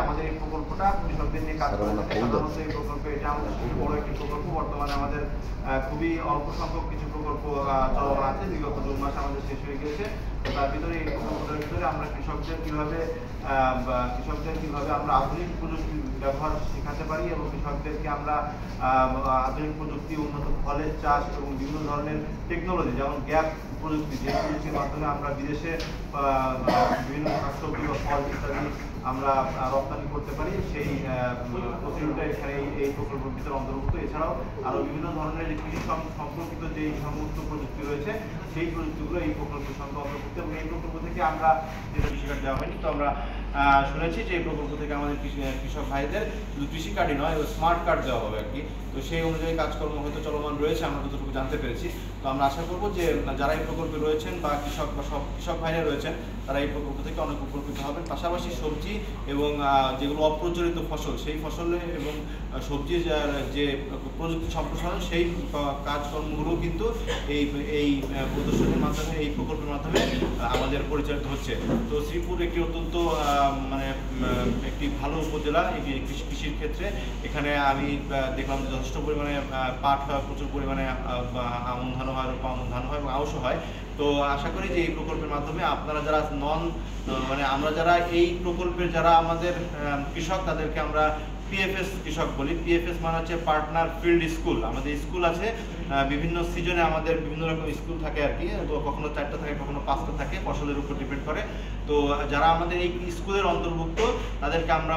আমাদের এই প্রকল্পটা কৃষকদের নিয়ে কাজ করে থাকে। সাধারণত এই প্রকল্প এটা আমাদের খুবই বড় একটি প্রকল্প। বর্তমানে আমাদের খুবই অল্প সংখ্যক কিছু প্রকল্প চলমান আছে, বিগত 2 মাস আমাদের শেষ হয়ে গিয়েছে। তো তার ভিতরে এই প্রকল্পটার ভিতরে আমরা কৃষকদের কিভাবে আমরা আধুনিক প্রযুক্তি ব্যবহার শেখাতে পারি এবং কৃষকদেরকে আমরা আধুনিক প্রযুক্তি, উন্নত ফলের চাষ এবং বিভিন্ন ধরনের টেকনোলজি, যেমন গ্যাপ প্রযুক্তি, যে প্রযুক্তির মাধ্যমে আমরা বিদেশে বিভিন্ন শাকসবজি বা ফল ইত্যাদি আমরা রপ্তানি করতে পারি, সেই প্রক্রিয়াটা এখানে এই প্রকল্পের ভিতরে অন্তর্ভুক্ত। এছাড়াও আরও বিভিন্ন ধরনের কৃষি সম্পর্কিত যে সমস্ত প্রযুক্তি রয়েছে, সেই প্রযুক্তিগুলো এই প্রকল্পের সঙ্গে অন্তর্ভুক্ত। এবং এই প্রকল্প থেকে আমরা যেটা কৃষি কার্ড দেওয়া হয়নি, তো আমরা শুনেছি যে এই প্রকল্প থেকে আমাদের কৃষক ভাইদের শুধু কৃষি কার্ডই নয়, স্মার্ট কার্ড দেওয়া হবে আর কি। তো সেই অনুযায়ী কাজকর্ম হয়তো চলমান রয়েছে, আমরা যতটুকু জানতে পেরেছি। তো আমরা আশা করবো যে যারা এই প্রকল্পে রয়েছেন বা সব কৃষক ভাইরা রয়েছেন, তারা এই প্রকল্প থেকে অনেক উপকৃত হবেন। পাশাপাশি সবজি এবং যেগুলো অপ্রচলিত ফসল, সেই ফসলে এবং সবজির যে প্রযুক্তি সম্প্রসারণ, সেই কাজকর্মগুলো কিন্তু এই প্রদর্শনীর মাধ্যমে, এই প্রকল্পের মাধ্যমে আমাদের পরিচালিত হচ্ছে। তো শ্রীপুর একটি অত্যন্ত একটি ভালো উপজেলা কৃষির ক্ষেত্রে। এখানে আমি দেখলাম যে যথেষ্ট পরিমাণে পাট হয়, প্রচুর পরিমাণে আমন ধান হয়, রূপা আমন ধান হয় এবং আউশও হয়। তো আশা করি যে এই প্রকল্পের মাধ্যমে আপনারা যারা আমরা যারা এই প্রকল্পের যারা আমাদের কৃষক, তাদেরকে আমরা পিএফএস কৃষক বলি। পিএফএস মানে হচ্ছে পার্টনার ফিল্ড স্কুল। আমাদের স্কুল আছে, বিভিন্ন সিজনে আমাদের বিভিন্ন রকম স্কুল থাকে আর কি। তো কখনো 4টা থাকে, কখনো 5টা থাকে, ফসলের উপর ডিপেন্ড করে। তো যারা আমাদের এই স্কুলের অন্তর্ভুক্ত, তাদেরকে আমরা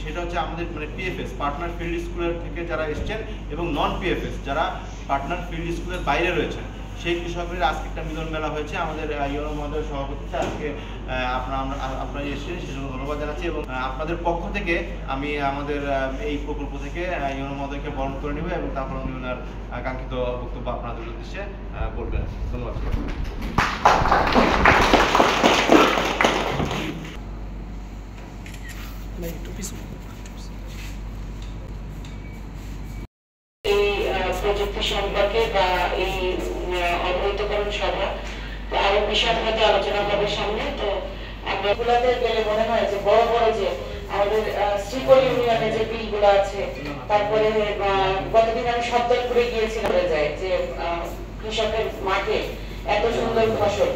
সেটা হচ্ছে আমাদের পিএফএস, পার্টনার ফিল্ড স্কুলের থেকে যারা এসছেন, এবং নন পিএফএস যারা পার্টনার ফিল্ড স্কুলের বাইরে রয়েছেন, সেই কৃষকদের আজকে একটা মিলন মেলা হয়েছে আমাদের ইউনো মহোদয়ের সভাপতিতে। আজকে আপনারা এসেছেন, সেজন্য ধন্যবাদ জানাচ্ছি। এবং আপনাদের পক্ষ থেকে আমি আমাদের এই প্রকল্প থেকে ইউনো মহোদয়কে বরণ করে নেব এবং তারপর উনি ওনার কাঙ্ক্ষিত বক্তব্য আপনাদের উদ্দেশ্যে বলবেন। ধন্যবাদ। প্রযুক্তি সম্পর্কে বা এই অবহিতকরণ সভা আরো বিশদভাবে আলোচনা হবে সামনে। তো আমরা গুলাতে গেলে মনে হয় যে বড় বড় যে আমাদের শ্রীপুর ইউনিয়নে যে বিলগুলো আছে, তারপরে গতদিন আমি শব্দপুরে গিয়েছিলাম, যায় যে কৃষকের মাঠে এত সুন্দর ফসল।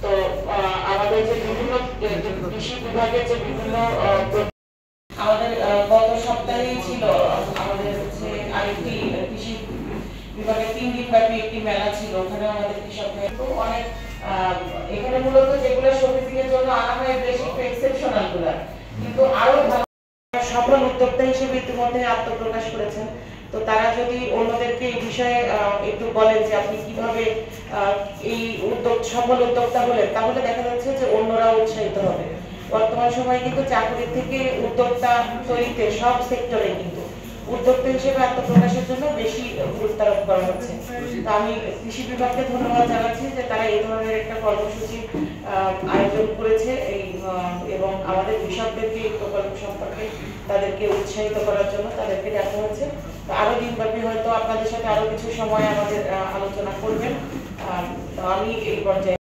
তো আমাদের যে বিভিন্ন কৃষি বিভাগের যে বিভিন্ন আমাদের গত সপ্তাহেই ছিল আমাদের হচ্ছে আরেকটি কৃষি বিভাগের 3 দিন ব্যাপী একটি মেলা ছিল। ওখানে আমাদের কৃষকদের অনেক এখানে মূলত যেগুলো সমিতির জন্য আনা হয় বেশি এক্সেপশনাল গুলা, কিন্তু আরো সফল উদ্যোক্তা হিসেবে ইতিমধ্যে আত্মপ্রকাশ করেছেন। তো তারা যদি অন্যদেরকে এই বিষয়ে একটু বলেন যে আপনি কিভাবে এই সফল উদ্যোক্তা হলেন, তাহলে দেখা যাচ্ছে যে অন্যরা উৎসাহিত হবে। বর্তমান সময়ে কিন্তু চাকরি থেকে উদ্যোক্তা তৈরিতে সব সেক্টরে কিন্তু উদ্যোক্তা হিসেবে আত্মপ্রকাশের জন্য বেশি গুরুত্ব আরোপ করা হচ্ছে। তো আমি কৃষি বিভাগকে ধন্যবাদ জানাচ্ছি যে তারা এই ধরনের একটা কর্মসূচি আয়োজন করেছে এবং আমাদের কৃষকদেরকে এই প্রকল্প সম্পর্কে তাদেরকে উৎসাহিত করার জন্য তাদেরকে দেখা হচ্ছে। আরো দিনব্যাপী হয়তো আপনাদের সাথে আরো কিছু সময় আমাদের আলোচনা করবেন। আমি এই পর্যায়ে